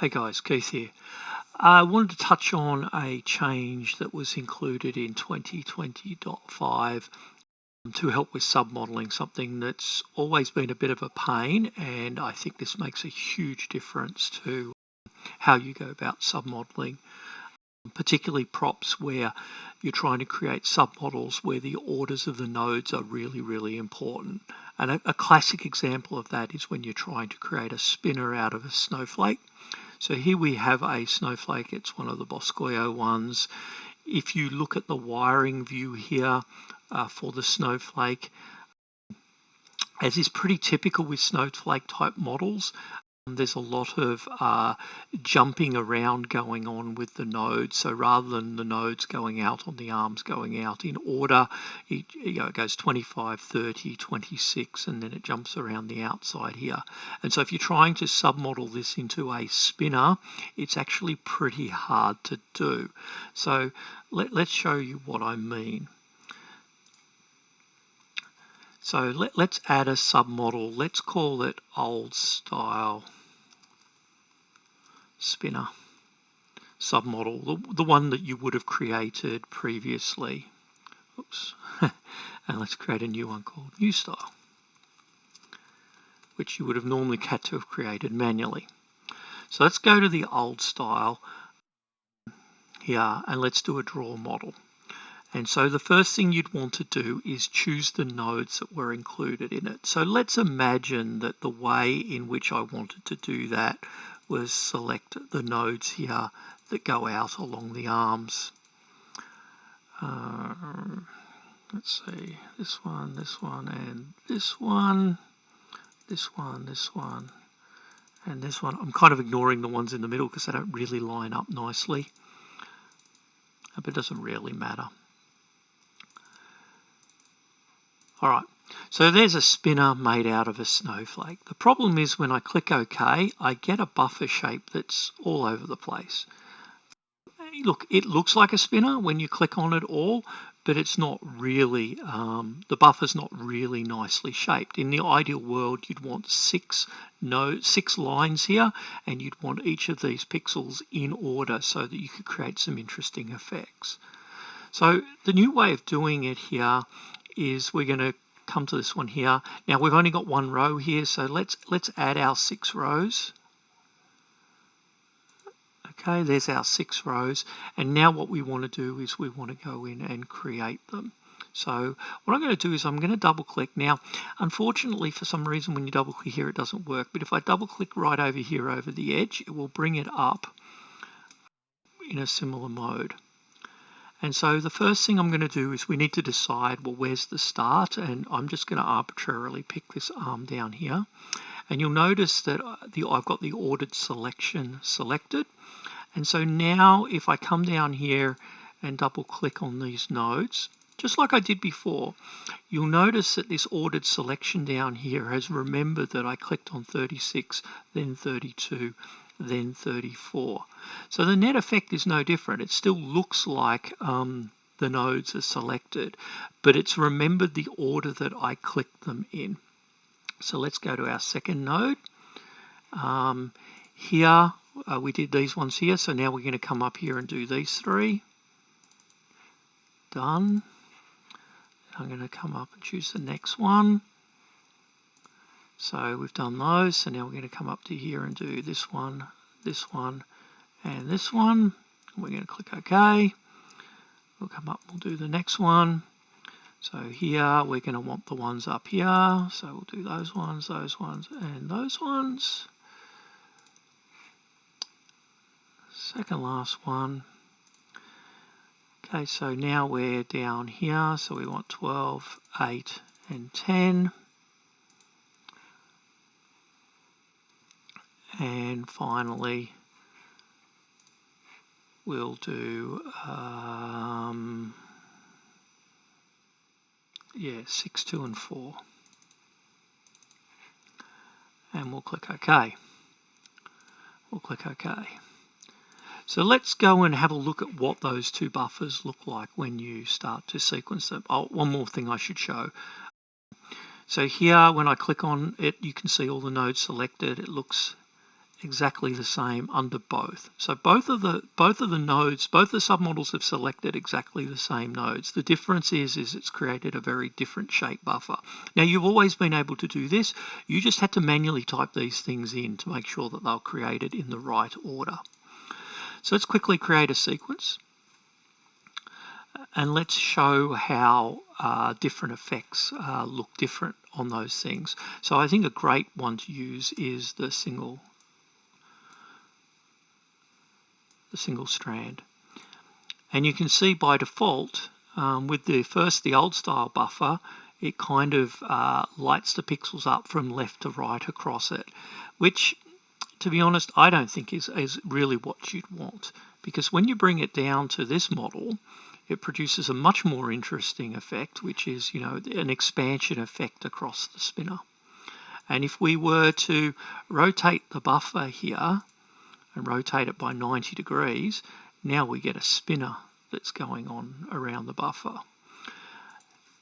Hey guys, Keith here. I wanted to touch on a change that was included in 2020.5 to help with submodeling, something that's always been a bit of a pain, and I think this makes a huge difference to how you go about submodeling, particularly props where you're trying to create submodels where the orders of the nodes are really important. And a classic example of that is when you're trying to create a spinner out of a snowflake. So here we have a snowflake. It's one of the Boscoyo ones. If you look at the wiring view here for the snowflake, as is pretty typical with snowflake type models, there's a lot of jumping around going on with the nodes. So rather than the nodes going out on the arms going out in order, it goes 25, 30, 26, and then it jumps around the outside here. And so if you're trying to submodel this into a spinner, it's actually pretty hard to do. So let's show you what I mean. So let's add a submodel. Let's call it old style spinner submodel, the one that you would have created previously. Oops. And let's create a new one called new style, which you would have normally had to have created manually. So let's go to the old style here and let's do a draw model. And so the first thing you'd want to do is choose the nodes that were included in it. So let's imagine that the way in which I wanted to do that was select the nodes here that go out along the arms. Let's see, this one, and this one, this one, and this one. I'm kind of ignoring the ones in the middle because they don't really line up nicely, but it doesn't really matter. All right, so there's a spinner made out of a snowflake. The problem is when I click OK, I get a buffer shape that's all over the place. Look, it looks like a spinner when you click on it all, but it's not really, the buffer's not really nicely shaped. In the ideal world, you'd want six lines here, and you'd want each of these pixels in order so that you could create some interesting effects. So the new way of doing it here is we're going to come to this one here. Now we've only got one row here, so let's add our 6 rows. Okay, there's our 6 rows, and now what we want to do is we want to go in and create them. So what I'm going to do is I'm going to double click. Now unfortunately for some reason when you double click here it doesn't work, but if I double click right over here over the edge, it will bring it up in a similar mode. And so the first thing I'm going to do is we need to decide, well, where's the start? And I'm just going to arbitrarily pick this arm down here. And you'll notice that I've got the ordered selection selected. And so now if I come down here and double click on these nodes, just like I did before, you'll notice that this ordered selection down here has remembered that I clicked on 36, then 32, then 34. So the net effect is no different. It still looks like the nodes are selected, but it's remembered the order that I clicked them in. So let's go to our second node. Here we did these ones here, so now we're going to come up here and do these 3. Done. I'm going to come up and choose the next one. So we've done those, so now we're going to come up to here and do this one, and this one. We're going to click OK. We'll come up, we'll do the next one. So here we're going to want the ones up here, so we'll do those ones, and those ones. Second last one. Okay, so now we're down here, so we want 12, 8, and 10. And finally, we'll do 6, 2, and 4. And we'll click OK. We'll click OK. So let's go and have a look at what those 2 buffers look like when you start to sequence them. Oh, one more thing I should show. So here, when I click on it, you can see all the nodes selected. It looks exactly the same under both. So both of the nodes, both the submodels have selected exactly the same nodes. The difference is it's created a very different shape buffer. Now you've always been able to do this. You just had to manually type these things in to make sure that they're created in the right order. So let's quickly create a sequence. And let's show how different effects look different on those things. So I think a great one to use is the single strand. And you can see by default with the old style buffer, it kind of lights the pixels up from left to right across it, which, to be honest, I don't think is really what you'd want, because when you bring it down to this model, it produces a much more interesting effect, which is, an expansion effect across the spinner. And if we were to rotate the buffer here and rotate it by 90 degrees, now we get a spinner that's going on around the buffer.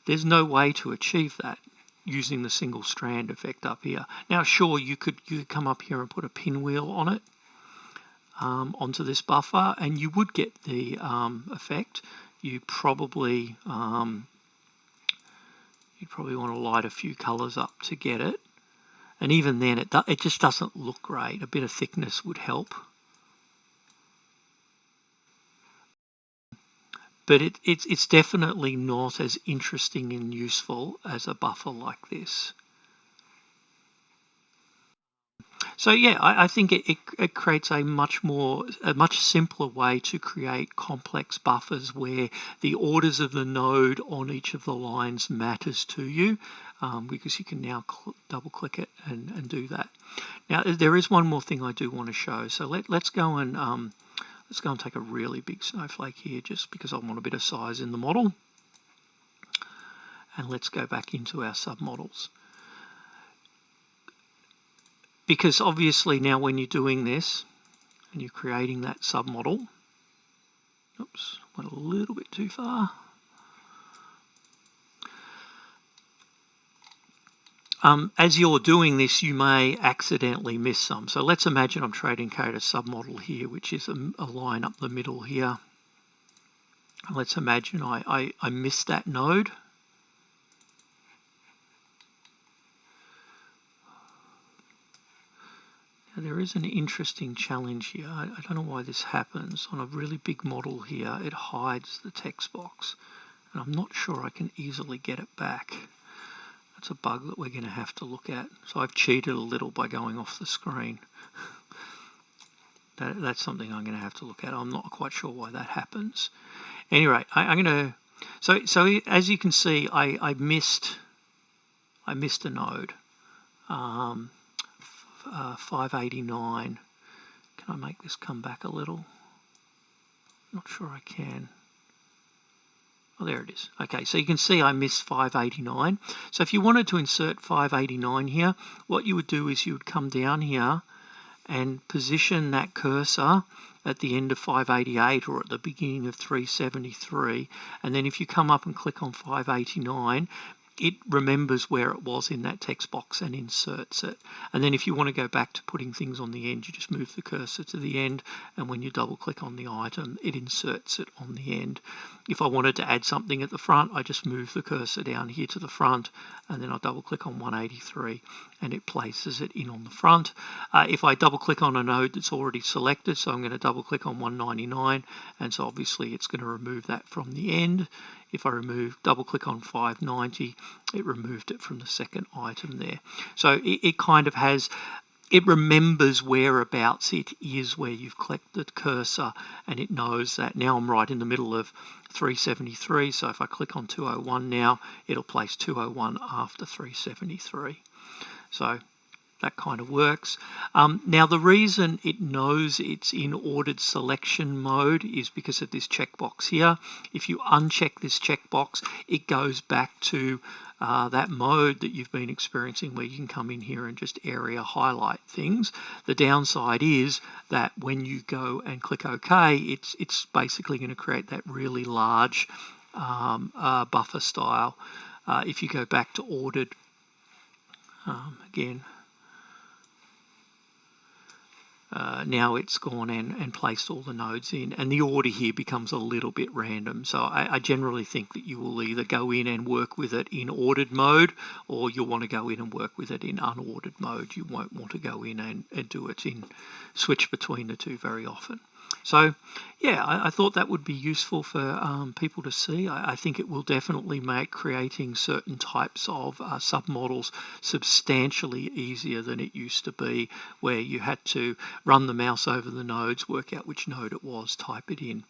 There's no way to achieve that using the single strand effect up here. Now, sure, you could come up here and put a pinwheel on it, onto this buffer, and you would get the effect. You'd probably want to light a few colors up to get it. And even then, it just doesn't look great. A bit of thickness would help. But it's definitely not as interesting and useful as a buffer like this. So yeah, I think it creates a much simpler way to create complex buffers where the orders of the node on each of the lines matters to you, because you can now double click it and do that. Now there is one more thing I do want to show. So let's go and take a really big snowflake here, just because I want a bit of size in the model. And let's go back into our submodels. Because obviously now when you're doing this and you're creating that submodel, oops, went a little bit too far. As you're doing this, you may accidentally miss some. So let's imagine I'm trying to create a submodel here, which is a line up the middle here. Let's imagine I missed that node. There is an interesting challenge here. I don't know why this happens. On a really big model here, it hides the text box. And I'm not sure I can easily get it back. That's a bug that we're going to have to look at. So I've cheated a little by going off the screen. That's something I'm going to have to look at. I'm not quite sure why that happens. Anyway, I'm going to... So as you can see, I missed a node. 589. Can I make this come back a little? Not sure I can. Oh, there it is. Okay, so you can see I missed 589. So if you wanted to insert 589 here, what you would do is you would come down here and position that cursor at the end of 588 or at the beginning of 373. And then if you come up and click on 589, it remembers where it was in that text box and inserts it. And then if you want to go back to putting things on the end, you just move the cursor to the end, and when you double click on the item, it inserts it on the end. If I wanted to add something at the front, I just move the cursor down here to the front, and then I double click on 183 and it places it in on the front. If I double click on a node that's already selected, so I'm going to double click on 199, and so obviously it's going to remove that from the end. If I double click on 590, it removed it from the second item there. So it kind of it remembers whereabouts it is where you've clicked the cursor, and it knows that now I'm right in the middle of 373. So if I click on 201 now, it'll place 201 after 373. So that kind of works. Now the reason it knows it's in ordered selection mode is because of this checkbox here. If you uncheck this checkbox, it goes back to that mode that you've been experiencing, where you can come in here and just area highlight things. The downside is that when you go and click OK, it's basically going to create that really large buffer style. If you go back to ordered, again, now it's gone and placed all the nodes in, and the order here becomes a little bit random. So I generally think that you will either go in and work with it in ordered mode, or you'll want to go in and work with it in unordered mode. You won't want to go in and do it in switch between the two very often. So yeah, I thought that would be useful for people to see. I think it will definitely make creating certain types of submodels substantially easier than it used to be, where you had to run the mouse over the nodes, work out which node it was, type it in.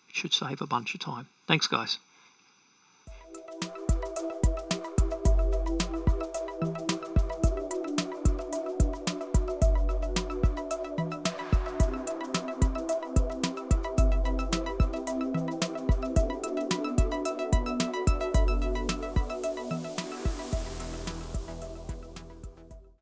It should save a bunch of time. Thanks, guys.